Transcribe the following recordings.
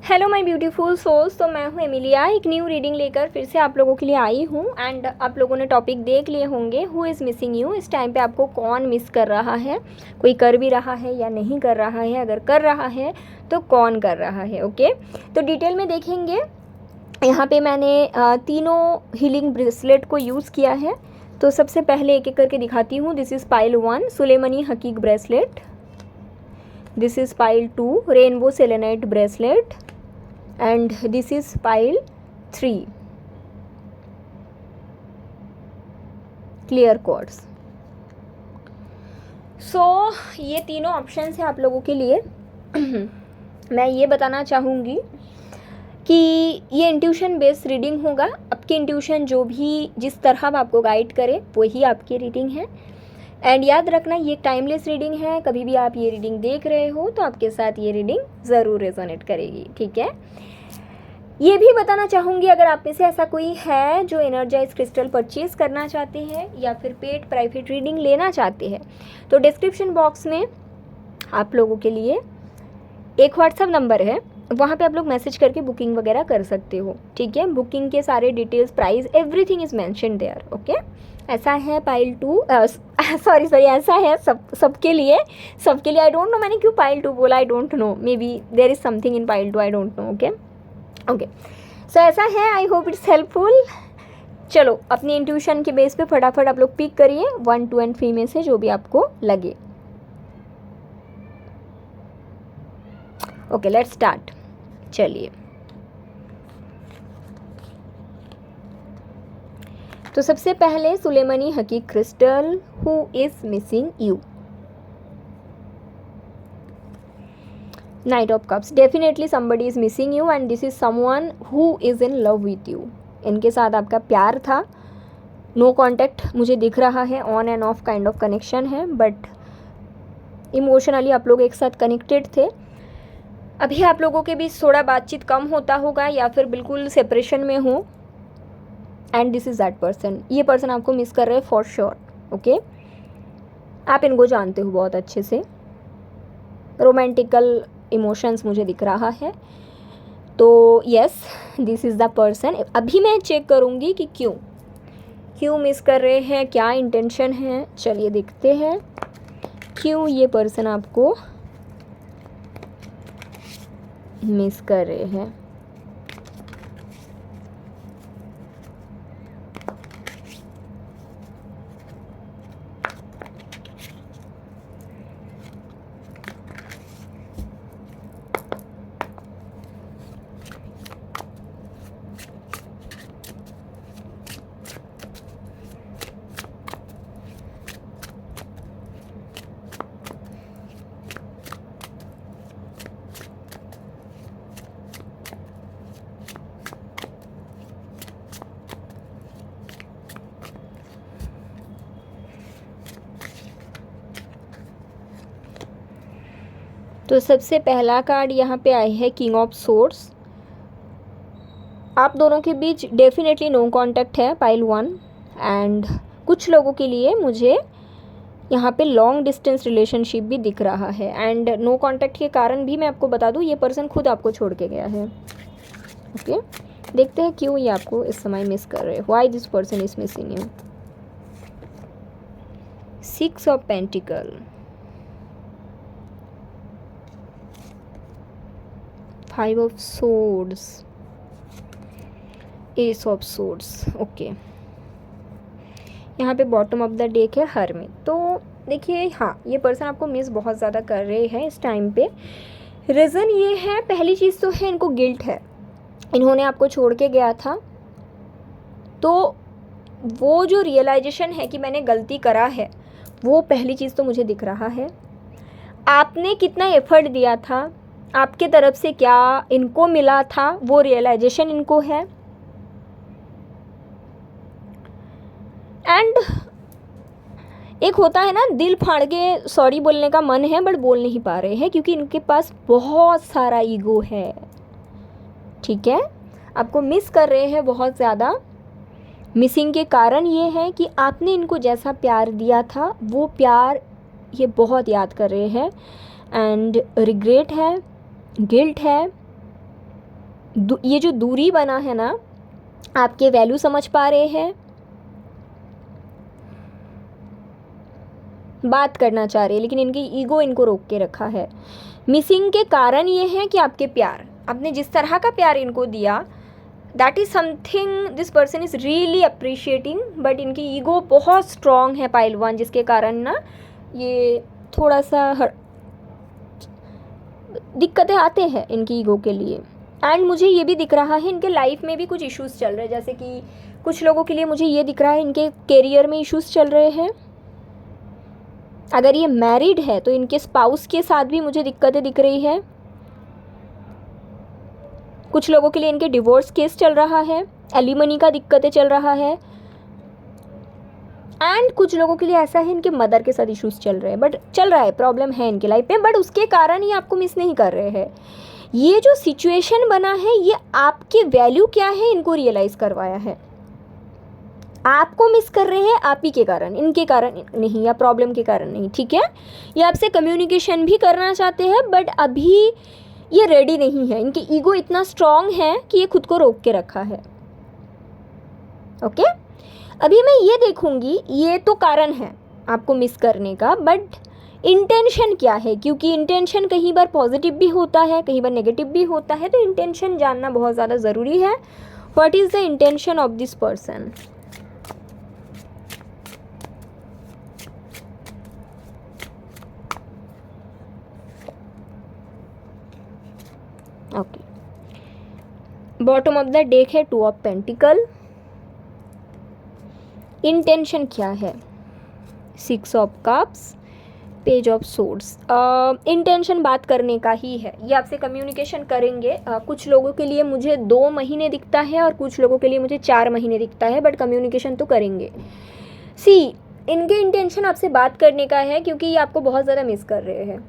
Hello my beautiful souls. तो मैं हूँ एमिलिया, एक न्यू रीडिंग लेकर फिर से आप लोगों के लिए आई हूँ। एंड आप लोगों ने टॉपिक देख लिए होंगे, हु इज़ मिसिंग यू। इस टाइम पे आपको कौन मिस कर रहा है, कोई कर भी रहा है या नहीं कर रहा है, अगर कर रहा है तो कौन कर रहा है। ओके, तो डिटेल में देखेंगे। यहाँ पे मैंने तीनों हीलिंग ब्रेसलेट को यूज़ किया है। तो सबसे पहले एक एक करके दिखाती हूँ। दिस इज़ पाइल 1 सुलेमनी हकीक bracelet. This is pile 2 rainbow selenite bracelet. and this is pile 3 clear quartz। so ये तीनों ऑप्शंस हैं आप लोगों के लिए। मैं ये बताना चाहूँगी कि ये इंट्यूशन बेस्ड रीडिंग होगा। आपकी इंट्यूशन जो भी जिस तरह आपको गाइड करे वही आपकी रीडिंग है। एंड याद रखना, ये टाइमलेस रीडिंग है। कभी भी आप ये रीडिंग देख रहे हो तो आपके साथ ये रीडिंग ज़रूर रेजोनेट करेगी, ठीक है। ये भी बताना चाहूँगी, अगर आप में से ऐसा कोई है जो एनर्जाइज क्रिस्टल परचेज़ करना चाहते हैं या फिर पेड प्राइवेट रीडिंग लेना चाहते हैं, तो डिस्क्रिप्शन बॉक्स में आप लोगों के लिए एक व्हाट्सअप नंबर है, वहाँ पे आप लोग मैसेज करके बुकिंग वगैरह कर सकते हो, ठीक है। बुकिंग के सारे details, price, everything is mentioned there. Okay, ऐसा है पाइल 2, सॉरी ऐसा है सबके लिए। आई डोंट नो मैंने क्यों पाइल 2 बोला, I don't know, maybe there is something in pile 2, I don't know. Okay, so ऐसा है। I hope it's helpful. चलो अपनी इंट्यूशन के बेस पे फटाफट आप लोग पिक करिए 1, 2 एंड 3 में से जो भी आपको लगे। Okay, let's start. चलिए, तो सबसे पहले सुलेमनी हकीक crystal, who is missing you. Knight of Cups, definitely somebody is missing you and this is someone who is in love with you। इनके साथ आपका प्यार था। नो कॉन्टैक्ट मुझे दिख रहा है, on end of kind of connection है, बट इमोशनली आप लोग एक साथ कनेक्टेड थे। अभी आप लोगों के बीच थोड़ा बातचीत कम होता होगा या फिर बिल्कुल सेपरेशन में हो। And this is that person. ये पर्सन आपको मिस कर रहे हैं फॉर श्योर। ओके, आप इनको जानते हो बहुत अच्छे से। रोमांटिकल इमोशंस मुझे दिख रहा है। तो yes, this is the person. अभी मैं चेक करूँगी कि क्यों मिस कर रहे हैं, क्या इंटेंशन है। चलिए देखते हैं क्यों ये पर्सन आपको मिस कर रहे हैं। तो सबसे पहला कार्ड यहाँ पे आया है किंग ऑफ सोर्ड्स। आप दोनों के बीच डेफिनेटली नो कांटेक्ट है, पाइल 1। एंड कुछ लोगों के लिए मुझे यहाँ पे लॉन्ग डिस्टेंस रिलेशनशिप भी दिख रहा है। एंड नो कांटेक्ट के कारण भी मैं आपको बता दूँ, ये पर्सन खुद आपको छोड़ के गया है। ओके, देखते हैं क्यों ये आपको इस समय मिस कर रहे हैं। Why this person is missing you. 6 of pentacle, 5 of swords, S of swords. Okay, यहाँ पे बॉटम ऑफ द डेक है हरमिट। तो देखिए, हाँ, ये पर्सन आपको मिस बहुत ज़्यादा कर रहे हैं इस टाइम पे। रीज़न ये है, पहली चीज़ तो है इनको गिल्ट है। इन्होंने आपको छोड़ के गया था, तो वो जो रियलाइजेशन है कि मैंने गलती करा है, वो पहली चीज़ तो मुझे दिख रहा है। आपने कितना एफर्ट दिया था, आपके तरफ से क्या इनको मिला था, वो रियलाइजेशन इनको है। एंड एक होता है ना, दिल फाड़ के सॉरी बोलने का मन है बट बोल नहीं पा रहे हैं क्योंकि इनके पास बहुत सारा ईगो है, ठीक है। आपको मिस कर रहे हैं बहुत ज़्यादा। मिसिंग के कारण ये है कि आपने इनको जैसा प्यार दिया था वो प्यार ये बहुत याद कर रहे हैं। एंड रिग्रेट है, गिल्ट है, ये जो दूरी बना है ना, आपके वैल्यू समझ पा रहे हैं, बात करना चाह रहे हैं, लेकिन इनकी ईगो इनको रोक के रखा है। मिसिंग के कारण ये है कि आपके प्यार, आपने जिस तरह का प्यार इनको दिया, that is something this person is really appreciating, but इनकी ईगो बहुत स्ट्रॉन्ग है पाइल 1, जिसके कारण ना ये थोड़ा सा दिक्कतें आते हैं इनकी ईगो के लिए। एंड मुझे ये भी दिख रहा है इनके लाइफ में भी कुछ इश्यूज़ चल रहे हैं, जैसे कि कुछ लोगों के लिए मुझे ये दिख रहा है इनके करियर में इश्यूज़ चल रहे हैं। अगर ये मैरिड है तो इनके स्पाउस के साथ भी मुझे दिक्कतें दिख रही है। कुछ लोगों के लिए इनके डिवोर्स केस चल रहा है, एलिमनी का दिक्कतें चल रहा है, एंड कुछ लोगों के लिए ऐसा है इनके मदर के साथ इश्यूज चल रहे हैं, बट चल रहा है, प्रॉब्लम है इनके लाइफ में, बट उसके कारण ही आपको मिस नहीं कर रहे हैं। ये जो सिचुएशन बना है ये आपकी वैल्यू क्या है इनको रियलाइज़ करवाया है। आपको मिस कर रहे हैं आप ही के कारण, इनके कारण नहीं, या प्रॉब्लम के कारण नहीं, ठीक है। ये आपसे कम्युनिकेशन भी करना चाहते हैं, बट अभी ये रेडी नहीं है, इनकी ईगो इतना स्ट्रॉन्ग है कि ये खुद को रोक के रखा है। ओके, अभी मैं ये देखूंगी, ये तो कारण है आपको मिस करने का, बट इंटेंशन क्या है, क्योंकि इंटेंशन कहीं बार पॉजिटिव भी होता है, कहीं बार नेगेटिव भी होता है, तो इंटेंशन जानना बहुत ज़्यादा ज़रूरी है। What is the intention of this person? Okay, bottom of the deck है 2 ऑफ पेंटिकल। इंटेंशन क्या है? 6 of cups, page of swords. Intention बात करने का ही है, ये आपसे कम्युनिकेशन करेंगे। कुछ लोगों के लिए मुझे 2 महीने दिखता है और कुछ लोगों के लिए मुझे 4 महीने दिखता है, बट कम्युनिकेशन तो करेंगे। सी, इनके इंटेंशन आपसे बात करने का है क्योंकि ये आपको बहुत ज़्यादा मिस कर रहे हैं,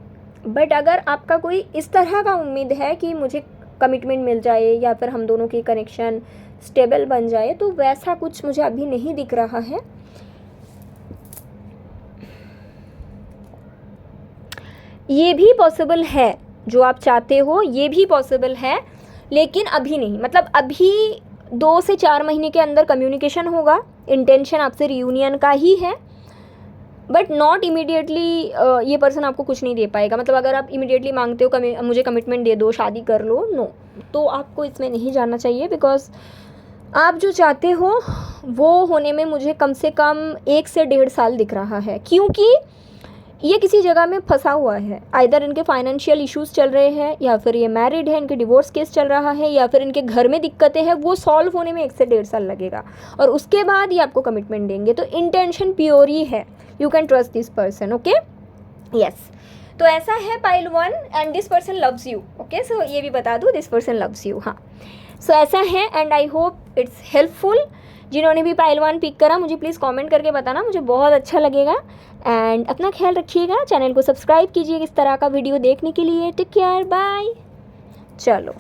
बट अगर आपका कोई इस तरह का उम्मीद है कि मुझे कमिटमेंट मिल जाए या फिर हम दोनों की कनेक्शन स्टेबल बन जाए, तो वैसा कुछ मुझे अभी नहीं दिख रहा है। ये भी पॉसिबल है, जो आप चाहते हो ये भी पॉसिबल है, लेकिन अभी नहीं, मतलब अभी 2 से 4 महीने के अंदर कम्युनिकेशन होगा। इंटेंशन आपसे रियूनियन का ही है, बट नॉट इमीडिएटली। ये पर्सन आपको कुछ नहीं दे पाएगा, मतलब अगर आप इमीडिएटली मांगते हो मुझे कमिटमेंट दे दो, शादी कर लो, नो, तो आपको इसमें नहीं जाना चाहिए, बिकॉज आप जो चाहते हो वो होने में मुझे कम से कम 1 से 1.5 साल दिख रहा है, क्योंकि ये किसी जगह में फंसा हुआ है। आइदर इनके फाइनेंशियल इश्यूज चल रहे हैं, या फिर ये मैरिड है, इनके डिवोर्स केस चल रहा है, या फिर इनके घर में दिक्कतें हैं, वो सॉल्व होने में 1 से 1.5 साल लगेगा, और उसके बाद ये आपको कमिटमेंट देंगे। तो इंटेंशन प्योर ही है, you can trust this person. Okay, yes, तो ऐसा है pile 1, and this person loves you. Okay, so ये भी बता दूँ, दिस पर्सन लव्स यू। हाँ, सो ऐसा है, and I hope it's helpful. जिन्होंने भी पाइल 1 पिक करा, मुझे प्लीज़ कमेंट करके बताना, मुझे बहुत अच्छा लगेगा। एंड अपना ख्याल रखिएगा, चैनल को सब्सक्राइब कीजिए इस तरह का वीडियो देखने के लिए। Take care, bye. चलो,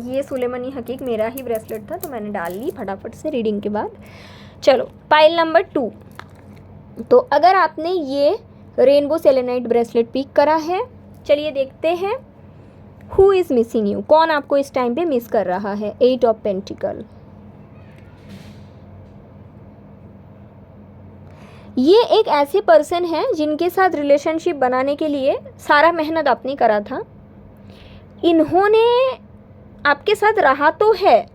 ये सुलेमानी हकीक मेरा ही ब्रेसलेट था, तो मैंने डाल ली फटाफट से रीडिंग के बाद। चलो, पाइल नंबर 2। तो अगर आपने ये रेनबो सेलेनाइट ब्रेसलेट पिक करा है, चलिए देखते हैं हु इज़ मिसिंग यू, कौन आपको इस टाइम पे मिस कर रहा है। 8 ऑफ पेंटिकल। ये एक ऐसे पर्सन है जिनके साथ रिलेशनशिप बनाने के लिए सारा मेहनत आपने करा था। इन्होंने आपके साथ रहा तो है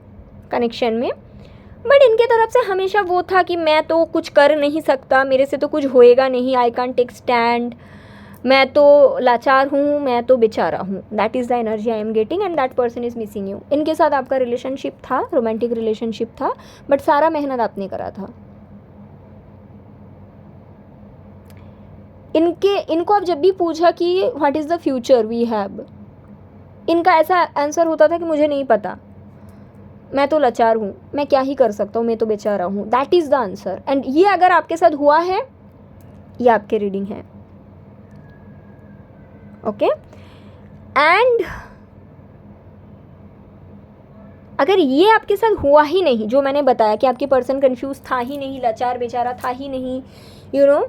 कनेक्शन में, बट इनके तरफ से हमेशा वो था कि मैं तो कुछ कर नहीं सकता, मेरे से तो कुछ होएगा नहीं, आई कांट टेक स्टैंड, मैं तो लाचार हूँ, मैं तो बेचारा हूँ। That is the energy I am getting, and that person is missing you. इनके साथ आपका रिलेशनशिप था, रोमांटिक रिलेशनशिप था, बट सारा मेहनत आपने करा था। इनको अब जब भी पूछा कि what is the future we have, इनका ऐसा आंसर होता था कि मुझे नहीं पता, मैं तो लाचार हूँ, मैं क्या ही कर सकता हूँ, मैं तो बेचारा हूँ। That is the answer, and ये अगर आपके साथ हुआ है, ये आपके रीडिंग है। ओके, एंड अगर ये आपके साथ हुआ ही नहीं, जो मैंने बताया कि आपके पर्सन कंफ्यूज था ही नहीं, लाचार बेचारा था ही नहीं, यू नो,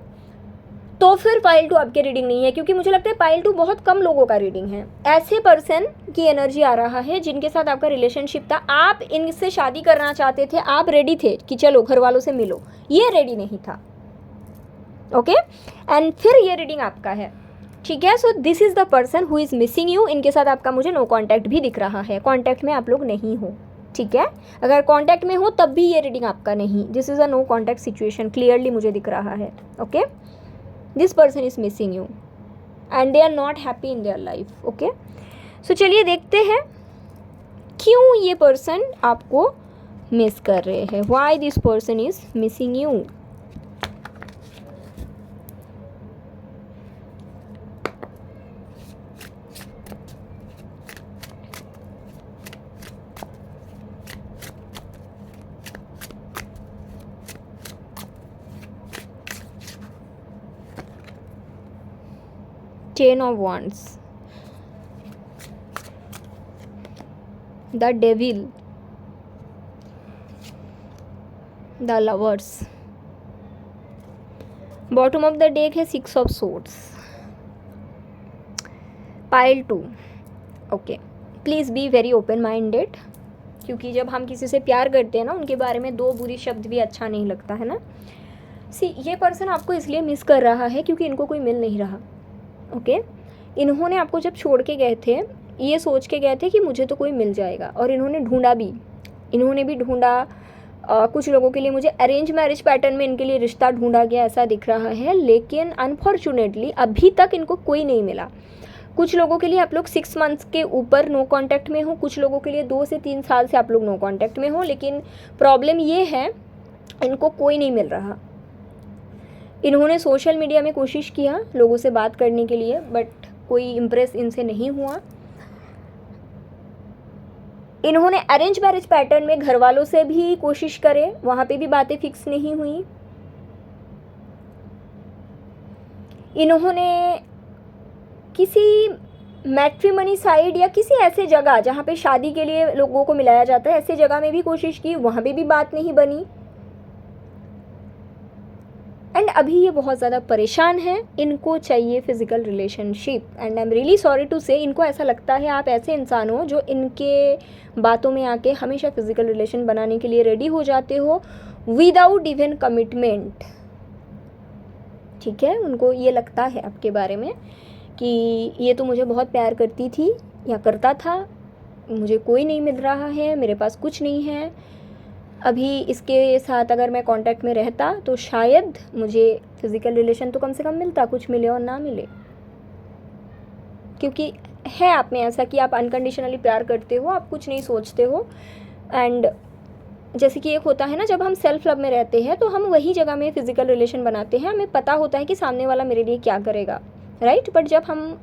तो फिर पाइल 2 आपके रीडिंग नहीं है, क्योंकि मुझे लगता है पाइल 2 बहुत कम लोगों का रीडिंग है। ऐसे पर्सन की एनर्जी आ रहा है जिनके साथ आपका रिलेशनशिप था, आप इनसे शादी करना चाहते थे, आप रेडी थे कि चलो घर वालों से मिलो, ये रेडी नहीं था। ओके, एंड फिर ये रीडिंग आपका है, ठीक है। So this is the person who is missing you. इनके साथ आपका मुझे नो कॉन्टैक्ट भी दिख रहा है, कॉन्टैक्ट में आप लोग नहीं हो, ठीक है। अगर कॉन्टैक्ट में हो तब भी ये रीडिंग आपका नहीं, this is a no contact situation, clearly मुझे दिख रहा है। Okay, this person is missing you and they are not happy in their life. Okay, so चलिए देखते हैं क्यों ये पर्सन आपको मिस कर रहे हैं, Y this person is missing you. Ten of Wands, the Devil, the Lovers, bottom of the deck है 6 of Swords, pile 2। Okay, please be very open minded, क्योंकि जब हम किसी से प्यार करते हैं ना, उनके बारे में 2 बुरी शब्द भी अच्छा नहीं लगता है ना। सी, ये पर्सन आपको इसलिए मिस कर रहा है क्योंकि इनको कोई मिल नहीं रहा। ओके, इन्होंने आपको जब छोड़ के गए थे, ये सोच के गए थे कि मुझे तो कोई मिल जाएगा, और इन्होंने ढूंढा भी, इन्होंने भी ढूंढा। कुछ लोगों के लिए मुझे अरेंज मैरिज पैटर्न में इनके लिए रिश्ता ढूंढा गया ऐसा दिख रहा है, लेकिन अनफॉर्चुनेटली अभी तक इनको कोई नहीं मिला। कुछ लोगों के लिए आप लोग 6 मंथ्स के ऊपर नो कांटेक्ट में हो, कुछ लोगों के लिए 2 से 3 साल से आप लोग नो कांटेक्ट में हो, लेकिन प्रॉब्लम ये है इनको कोई नहीं मिल रहा। इन्होंने सोशल मीडिया में कोशिश किया लोगों से बात करने के लिए, बट कोई इम्प्रेस इनसे नहीं हुआ। इन्होंने अरेंज मैरिज पैटर्न में घर वालों से भी कोशिश करे, वहाँ पे भी बातें फिक्स नहीं हुई। इन्होंने किसी मैट्रिमनी साइड या किसी ऐसे जगह जहाँ पे शादी के लिए लोगों को मिलाया जाता है, ऐसे जगह में भी कोशिश की, वहाँ पे भी बात नहीं बनी। एंड अभी ये बहुत ज़्यादा परेशान है, इनको चाहिए physical relationship. And I am really sorry to say, इनको ऐसा लगता है आप ऐसे इंसान हो जो इनके बातों में आके हमेशा फिज़िकल रिलेशन बनाने के लिए रेडी हो जाते हो विदाउट इवन कमिटमेंट, ठीक है। उनको ये लगता है आपके बारे में कि ये तो मुझे बहुत प्यार करती थी या करता था, मुझे कोई नहीं मिल रहा है, मेरे पास कुछ नहीं है, अभी इसके साथ अगर मैं कांटेक्ट में रहता तो शायद मुझे फिज़िकल रिलेशन तो कम से कम मिलता, कुछ मिले और ना मिले। क्योंकि है आप में ऐसा कि आप अनकंडीशनली प्यार करते हो, आप कुछ नहीं सोचते हो। एंड जैसे कि एक होता है ना, जब हम सेल्फ लव में रहते हैं तो हम वही जगह में फ़िज़िकल रिलेशन बनाते हैं, हमें पता होता है कि सामने वाला मेरे लिए क्या करेगा, राइट। बट जब हम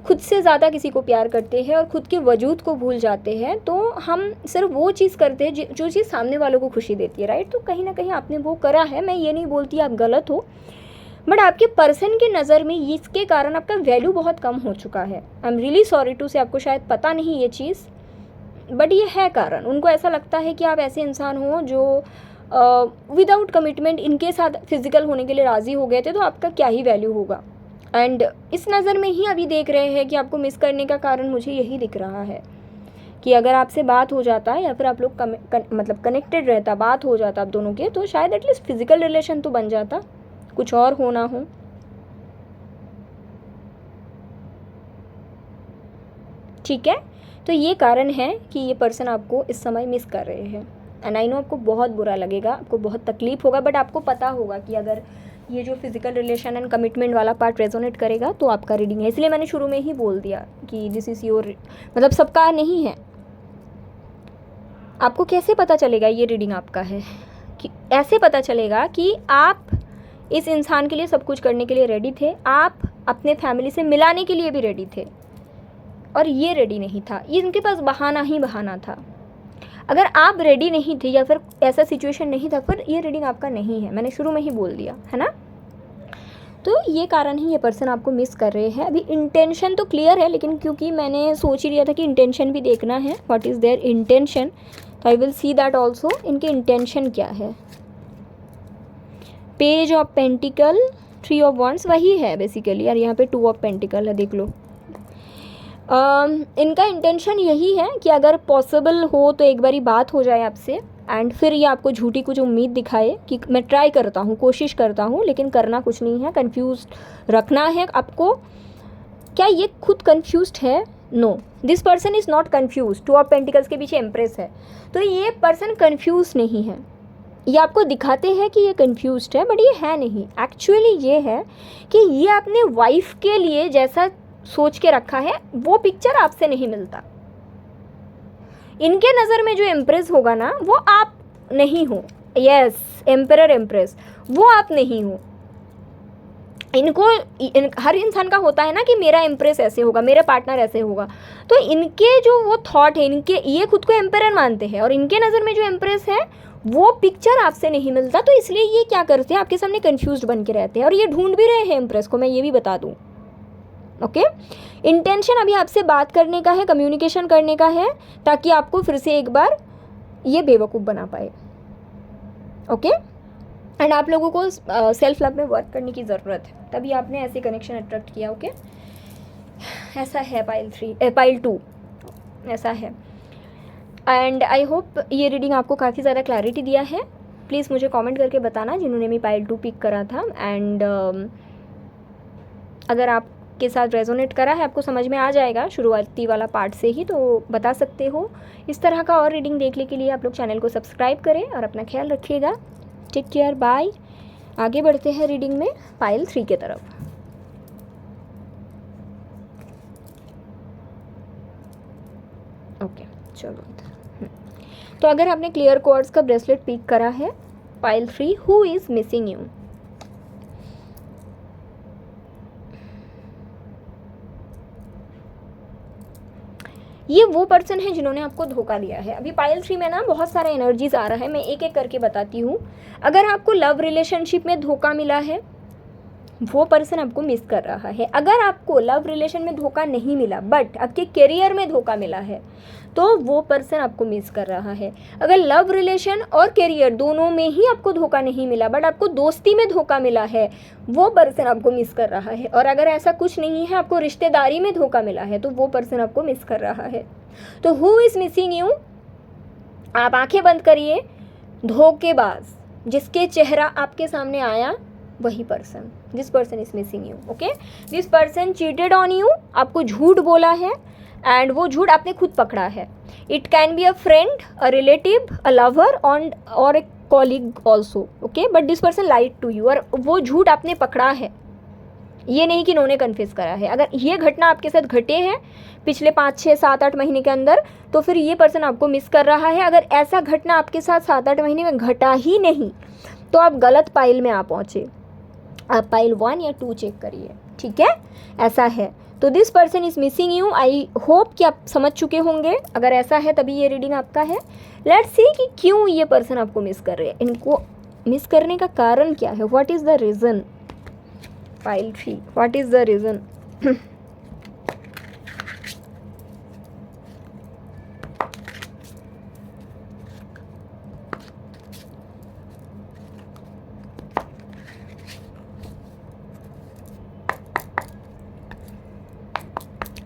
खुद से ज़्यादा किसी को प्यार करते हैं और ख़ुद के वजूद को भूल जाते हैं, तो हम सिर्फ वो चीज़ करते हैं जो चीज़ सामने वालों को खुशी देती है, राइट। तो कहीं ना कहीं आपने वो करा है, मैं ये नहीं बोलती आप गलत हो, बट आपके पर्सन के नज़र में इसके कारण आपका वैल्यू बहुत कम हो चुका है। I am really sorry to say, आपको शायद पता नहीं ये चीज़, बट ये है कारण। उनको ऐसा लगता है कि आप ऐसे इंसान हो जो विदाउट कमिटमेंट इनके साथ फिज़िकल होने के लिए राज़ी हो गए थे, तो आपका क्या ही वैल्यू होगा। एंड इस नज़र में ही अभी देख रहे हैं कि आपको मिस करने का कारण मुझे यही दिख रहा है कि अगर आपसे बात हो जाता या फिर आप लोग मतलब कनेक्टेड रहता, बात हो जाता आप दोनों के, तो शायद एटलीस्ट फिज़िकल रिलेशन तो बन जाता, कुछ और हो ना हो। ठीक है, तो ये कारण है कि ये पर्सन आपको इस समय मिस कर रहे हैं। एंड आई नो आपको बहुत बुरा लगेगा, आपको बहुत तकलीफ होगा, बट आपको पता होगा कि अगर ये जो फिज़िकल रिलेशन एंड कमिटमेंट वाला पार्ट रेजोनेट करेगा तो आपका रीडिंग है। इसलिए मैंने शुरू में ही बोल दिया कि दिस इज़ योर, मतलब सबका नहीं है। आपको कैसे पता चलेगा ये रीडिंग आपका है? कि ऐसे पता चलेगा कि आप इस इंसान के लिए सब कुछ करने के लिए रेडी थे, आप अपने फैमिली से मिलाने के लिए भी रेडी थे, और ये रेडी नहीं था। ये इनके पास बहाना ही बहाना था। अगर आप रेडी नहीं थे या फिर ऐसा सिचुएशन नहीं था, फिर ये रीडिंग आपका नहीं है। मैंने शुरू में ही बोल दिया है ना। तो तो ये कारण ही ये पर्सन आपको मिस कर रहे हैं। अभी इंटेंशन तो क्लियर है, लेकिन क्योंकि मैंने सोच ही लिया था कि इंटेंशन भी देखना है, व्हाट इज़ देयर इंटेंशन, तो I will see that also, इनके इंटेंशन क्या है। Page of pentacle, 3 of wands वही है बेसिकली यार, यहाँ पे 2 ऑफ पेंटिकल है, देख लो। इनका इंटेंशन यही है कि अगर पॉसिबल हो तो एक बारी बात हो जाए आपसे, एंड फिर ये आपको झूठी कुछ उम्मीद दिखाए कि मैं ट्राई करता हूँ, कोशिश करता हूँ, लेकिन करना कुछ नहीं है, कंफ्यूज रखना है आपको। क्या ये खुद कंफ्यूज्ड है? No, this person is not confuse. 2 of pentacles के पीछे एम्प्रेस है, तो ये पर्सन कंफ्यूज नहीं है। ये आपको दिखाते हैं कि ये कंफ्यूज्ड है, बट ये है नहीं। एक्चुअली ये है कि ये अपने वाइफ के लिए जैसा सोच के रखा है वो पिक्चर आपसे नहीं मिलता। इनके नज़र में जो एम्प्रेस होगा ना, वो आप नहीं हो। यस, एम्परर एम्प्रेस, वो आप नहीं हो। हर इंसान का होता है ना कि मेरा एम्प्रेस ऐसे होगा, मेरा पार्टनर ऐसे होगा, तो इनके जो वो थॉट है, इनके ये खुद को एम्परर मानते हैं, और इनके नज़र में जो एम्प्रेस है वो पिक्चर आपसे नहीं मिलता, तो इसलिए ये क्या करते हैं, आपके सामने कंफ्यूज्ड बन के रहते हैं, और ये ढूंढ भी रहे हैं एम्प्रेस को, मैं ये भी बता दूँ। ओके, इंटेंशन अभी आपसे बात करने का है, कम्युनिकेशन करने का है, ताकि आपको फिर से एक बार ये बेवकूफ़ बना पाए। ओके, एंड आप लोगों को सेल्फ लव में वर्क करने की ज़रूरत है, तभी आपने ऐसे कनेक्शन अट्रैक्ट किया। ओके, ऐसा है पाइल 2 ऐसा है। एंड आई होप ये रीडिंग आपको काफ़ी ज़्यादा क्लैरिटी दिया है। प्लीज़ मुझे कमेंट करके बताना जिन्होंने भी पाइल 2 पिक करा था, एंड अगर आपके साथ रेजोनेट करा है, आपको समझ में आ जाएगा शुरुआती वाला पार्ट से ही, तो बता सकते हो। इस तरह का और रीडिंग देखने के लिए आप लोग चैनल को सब्सक्राइब करें और अपना ख्याल रखिएगा। Take care, bye. आगे बढ़ते हैं रीडिंग में पाइल 3 के तरफ। ओके, चलो। तो अगर आपने क्लियर क्वार्ट्ज का ब्रेसलेट पिक करा है, pile 3, who is missing you? ये वो पर्सन है जिन्होंने आपको धोखा दिया है। अभी पाइल 3 में ना बहुत सारा एनर्जीज आ रहा है, मैं एक एक करके बताती हूँ। अगर आपको लव रिलेशनशिप में धोखा मिला है, वो पर्सन आपको मिस कर रहा है। अगर आपको लव रिलेशन में धोखा नहीं मिला, बट आपके करियर में धोखा मिला है, तो वो पर्सन आपको मिस कर रहा है। अगर लव रिलेशन और करियर दोनों में ही आपको धोखा नहीं मिला, बट आपको दोस्ती में धोखा मिला है, वो पर्सन आपको मिस कर रहा है। और अगर ऐसा कुछ नहीं है, आपको रिश्तेदारी में धोखा मिला है, तो वो पर्सन आपको मिस कर रहा है। तो हु इज़ मिसिंग यू? आप आंखें बंद करिए। धोखेबाज जिसके चेहरा आपके सामने आया, वही person, this person is missing you. Okay, this person cheated on you, आपको झूठ बोला है, एंड वो झूठ आपने खुद पकड़ा है। It can be a friend, a relative, a lover और a colleague also. Okay, but this person lied to you, और वो झूठ आपने पकड़ा है, ये नहीं कि इन्होंने कन्फेस करा है। अगर ये घटना आपके साथ घटे हैं पिछले 5, 6, 7, 8 महीने के अंदर, तो फिर ये पर्सन आपको मिस कर रहा है। अगर ऐसा घटना आपके साथ 7, 8 महीने में घटा ही नहीं, तो आप गलत पाइल में आ पहुँचे। आप पाइल 1 या 2 चेक करिए, ठीक है, ऐसा है। तो this person is missing you. I hope कि आप समझ चुके होंगे। अगर ऐसा है तभी ये रीडिंग आपका है। लेट्स सी कि क्यों ये पर्सन आपको मिस कर रहे हैं, इनको मिस करने का कारण क्या है, what is the reason. Pile 3, what is the reason.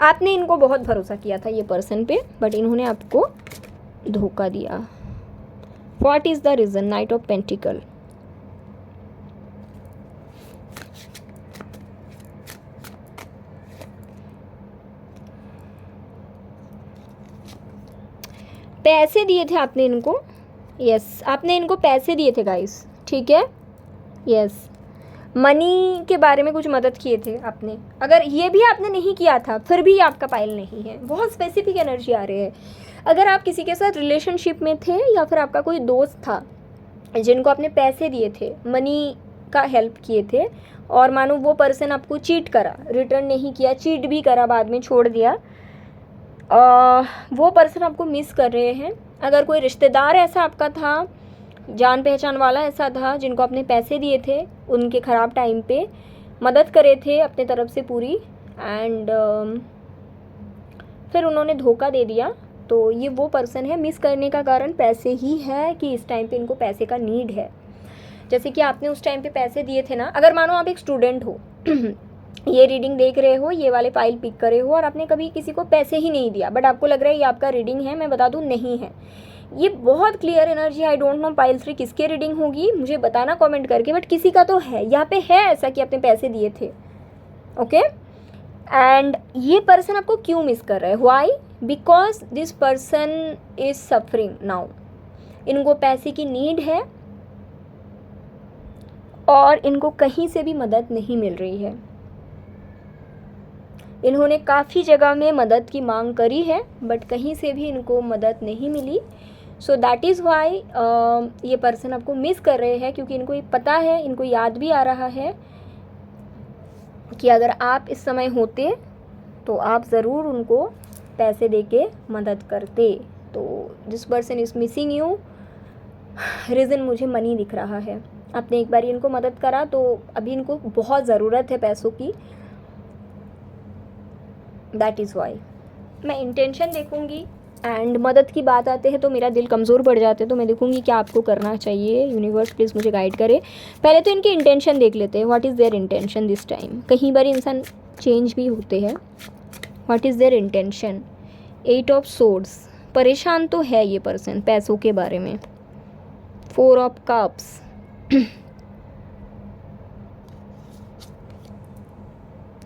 आपने इनको बहुत भरोसा किया था ये पर्सन पे, बट इन्होंने आपको धोखा दिया। What is the reason. Night of pentacle. पैसे दिए थे आपने इनको, यस, आपने इनको पैसे दिए थे गाइस, ठीक है, यस, मनी के बारे में कुछ मदद किए थे आपने। अगर ये भी आपने नहीं किया था, फिर भी आपका पाइल नहीं है। बहुत स्पेसिफिक एनर्जी आ रही है। अगर आप किसी के साथ रिलेशनशिप में थे, या फिर आपका कोई दोस्त था जिनको आपने पैसे दिए थे, मनी का हेल्प किए थे, और मानो वो पर्सन आपको चीट करा, रिटर्न नहीं किया, चीट भी करा, बाद में छोड़ दिया, वो पर्सन आपको मिस कर रहे हैं। अगर कोई रिश्तेदार ऐसा आपका था, जान पहचान वाला ऐसा था, जिनको आपने पैसे दिए थे उनके ख़राब टाइम पे, मदद करे थे अपने तरफ से पूरी, एंड फिर उन्होंने धोखा दे दिया। तो ये वो पर्सन है। मिस करने का कारण पैसे ही है कि इस टाइम पे इनको पैसे का नीड है। जैसे कि आपने उस टाइम पे पैसे दिए थे ना, अगर मानो आप एक स्टूडेंट हो ये रीडिंग देख रहे हो, ये वाले फाइल पिक करे हो और आपने कभी किसी को पैसे ही नहीं दिया, बट आपको लग रहा है ये आपका रीडिंग है, मैं बता दूं नहीं है। ये बहुत clear energy. I don't no pile 3 किसके रीडिंग होगी, मुझे बताना कमेंट करके, बट किसी का तो है। यहाँ पे है ऐसा कि आपने पैसे दिए थे। ओके, एंड ये पर्सन आपको क्यों मिस कर रहा है? Why? Because this person is suffering now. इनको पैसे की नीड है और इनको कहीं से भी मदद नहीं मिल रही है। इन्होंने काफ़ी जगह में मदद की मांग करी है, बट कहीं से भी इनको मदद नहीं मिली। सो दैट इज़ वाई ये पर्सन आपको मिस कर रहे हैं, क्योंकि इनको ये पता है, इनको याद भी आ रहा है कि अगर आप इस समय होते तो आप ज़रूर उनको पैसे देके मदद करते। तो this person is missing you. Reason मुझे मनी दिख रहा है। आपने एक बार इनको मदद करा तो अभी इनको बहुत ज़रूरत है पैसों की। That is Y. मैं इंटेंशन देखूंगी, एंड मदद की बात आते हैं तो मेरा दिल कमज़ोर पड़ जाते हैं, तो मैं देखूंगी क्या आपको करना चाहिए। यूनिवर्स प्लीज़ मुझे गाइड करे। पहले तो इनकी इंटेंशन देख लेते हैं। What is there intention this time? कहीं बार इंसान चेंज भी होते हैं। What is there intention? 8 of swords. परेशान तो है ये पर्सन पैसों के बारे में। 4 of cups.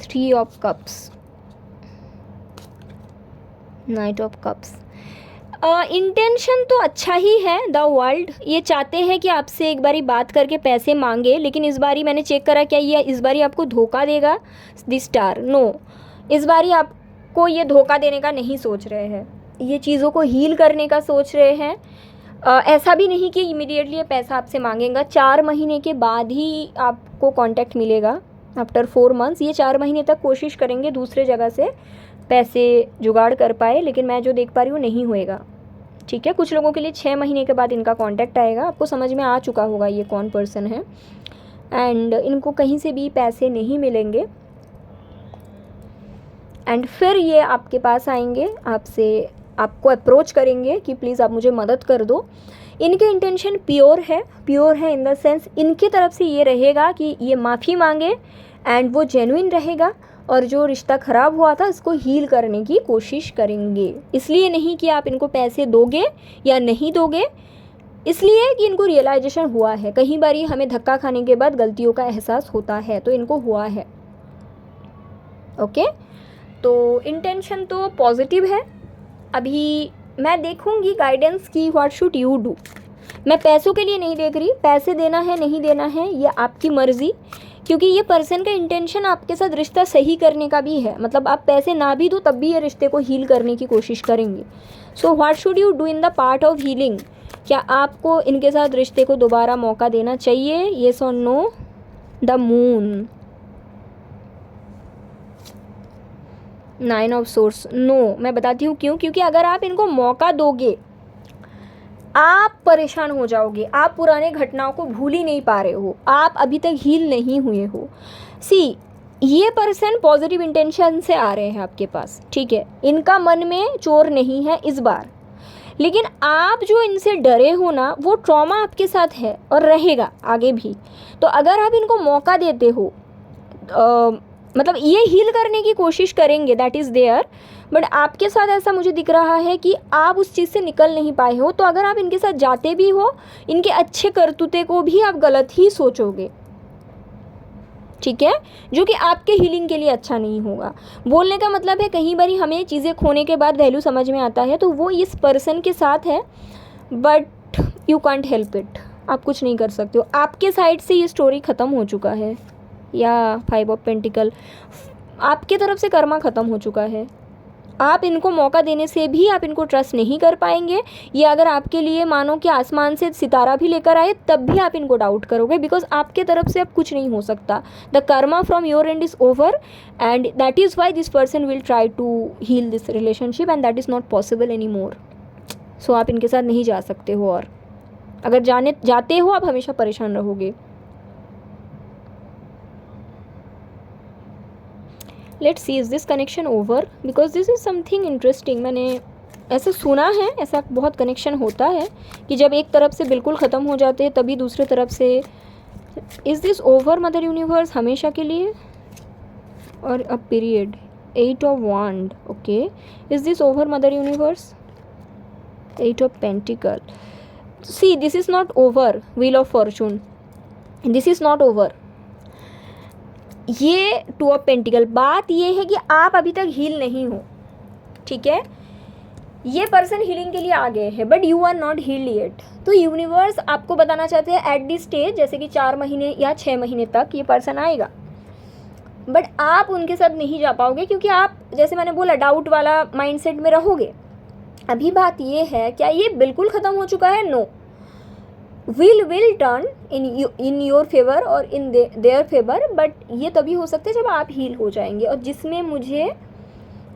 3 of cups. Night of cups. Intention तो अच्छा ही है। द वर्ल्ड ये चाहते हैं कि आपसे एक बारी बात करके पैसे मांगे, लेकिन इस बारी मैंने चेक करा क्या ये इस बारी आपको धोखा देगा? The star, no. इस बारी आपको ये धोखा देने का नहीं सोच रहे हैं, ये चीज़ों को हील करने का सोच रहे हैं। ऐसा भी नहीं कि इमीडिएटली ये पैसा आपसे मांगेगा। 4 महीने के बाद ही आपको कांटेक्ट मिलेगा। आफ्टर 4 मंथ्स ये 4 महीने तक कोशिश करेंगे दूसरे जगह से पैसे जुगाड़ कर पाए, लेकिन मैं जो देख पा रही हूँ नहीं होएगा। ठीक है, कुछ लोगों के लिए 6 महीने के बाद इनका कांटेक्ट आएगा। आपको समझ में आ चुका होगा ये कौन पर्सन है। एंड इनको कहीं से भी पैसे नहीं मिलेंगे, एंड फिर ये आपके पास आएंगे, आपको अप्रोच करेंगे कि प्लीज़ आप मुझे मदद कर दो। इनके इंटेंशन प्योर है इन द सेंस इनकी तरफ से ये रहेगा कि ये माफ़ी मांगे, एंड वो जेन्युइन रहेगा, और जो रिश्ता ख़राब हुआ था इसको हील करने की कोशिश करेंगे। इसलिए नहीं कि आप इनको पैसे दोगे या नहीं दोगे, इसलिए कि इनको रियलाइजेशन हुआ है। कई बार हमें धक्का खाने के बाद गलतियों का एहसास होता है, तो इनको हुआ है। ओके, तो इंटेंशन तो पॉजिटिव है। अभी मैं देखूंगी गाइडेंस की व्हाट शुड यू डू। मैं पैसों के लिए नहीं देख रही, पैसे देना है नहीं देना है ये आपकी मर्ज़ी, क्योंकि ये पर्सन का इंटेंशन आपके साथ रिश्ता सही करने का भी है। मतलब आप पैसे ना भी दो तब भी ये रिश्ते को हील करने की कोशिश करेंगे। So what should you do in the part of healing? क्या आपको इनके साथ रिश्ते को दोबारा मौका देना चाहिए? येस और no? The moon. 9 of swords. No. मैं बताती हूँ क्यों। क्योंकि अगर आप इनको मौका दोगे आप परेशान हो जाओगे। आप पुराने घटनाओं को भूल ही नहीं पा रहे हो, आप अभी तक हील नहीं हुए हो। सी, ये पर्सन पॉजिटिव इंटेंशन से आ रहे हैं आपके पास, ठीक है। इनका मन में चोर नहीं है इस बार, लेकिन आप जो इनसे डरे हो ना, वो ट्रॉमा आपके साथ है और रहेगा आगे भी। तो अगर आप इनको मौका देते हो, मतलब ये हील करने की कोशिश करेंगे, दैट इज़ देयर, बट आपके साथ ऐसा मुझे दिख रहा है कि आप उस चीज़ से निकल नहीं पाए हो। तो अगर आप इनके साथ जाते भी हो, इनके अच्छे करतूते को भी आप गलत ही सोचोगे, ठीक है, जो कि आपके हीलिंग के लिए अच्छा नहीं होगा। बोलने का मतलब है कहीं बार हमें चीज़ें खोने के बाद वैल्यू समझ में आता है, तो वो इस पर्सन के साथ है, but you can't help it. आप कुछ नहीं कर सकते हो। आपके साइड से ये स्टोरी ख़त्म हो चुका है, या 5 ऑफ पेंटिकल, आपके तरफ से कर्मा ख़त्म हो चुका है। आप इनको मौका देने से भी आप इनको ट्रस्ट नहीं कर पाएंगे। ये अगर आपके लिए मानो कि आसमान से सितारा भी लेकर आए तब भी आप इनको डाउट करोगे, बिकॉज आपके तरफ से अब कुछ नहीं हो सकता। The karma from your end is over, and that is why this person will try to heal this relationship, and that is not possible anymore. So आप इनके साथ नहीं जा सकते हो, और अगर जाते हो आप हमेशा परेशान रहोगे। Let's see is this connection over, because this is something interesting. मैंने ऐसा सुना है, ऐसा बहुत कनेक्शन होता है कि जब एक तरफ से बिल्कुल ख़त्म हो जाते हैं तभी दूसरे तरफ से। Is this over mother universe हमेशा के लिए? और a period, 8 of wand, okay. Is this over mother universe? 8 of pentacle. See this is not over, wheel of fortune, this is not over. ये 2 ऑफ पेंटिकल, बात ये है कि आप अभी तक हील नहीं हो, ठीक है। ये पर्सन हीलिंग के लिए आ गए हैं but you are not healed yet. तो यूनिवर्स आपको बताना चाहते हैं एट दिस स्टेज, जैसे कि 4 महीने या 6 महीने तक ये पर्सन आएगा, बट आप उनके साथ नहीं जा पाओगे क्योंकि आप, जैसे मैंने बोला, डाउट वाला माइंडसेट में रहोगे। अभी बात ये है, क्या ये बिल्कुल ख़त्म हो चुका है? No, will turn in your favour और इन देयर फेवर, बट ये तभी हो सकता है जब आप हील हो जाएंगे। और जिसमें मुझे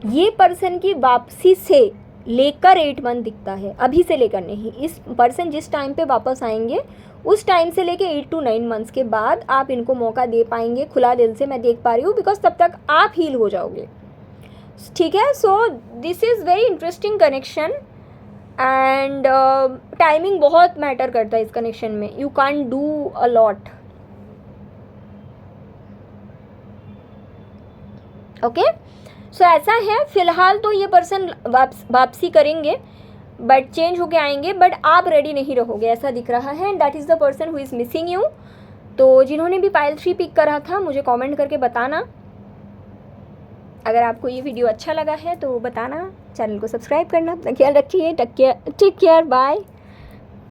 ये पर्सन की वापसी से लेकर 8 मंथ दिखता है, अभी से लेकर नहीं। इस पर्सन जिस टाइम पे वापस आएंगे उस टाइम से लेके 8 to 9 मंथ्स के बाद आप इनको मौका दे पाएंगे खुला दिल से, मैं देख पा रही हूँ, बिकॉज तब तक आप हील हो जाओगे, ठीक है। So this is very interesting connection and timing बहुत मैटर करता है इस कनेक्शन में। You can't do a lot, okay. So ऐसा है, फिलहाल तो ये पर्सन वापसी करेंगे बट चेंज होके आएंगे, बट आप रेडी नहीं रहोगे ऐसा दिख रहा है, and that is the person who is missing you. तो जिन्होंने भी पाइल 3 पिक करा था मुझे कमेंट करके बताना। अगर आपको ये वीडियो अच्छा लगा है तो बताना, चैनल को सब्सक्राइब करना। ख्याल रखिए, टेक केयर, बाय।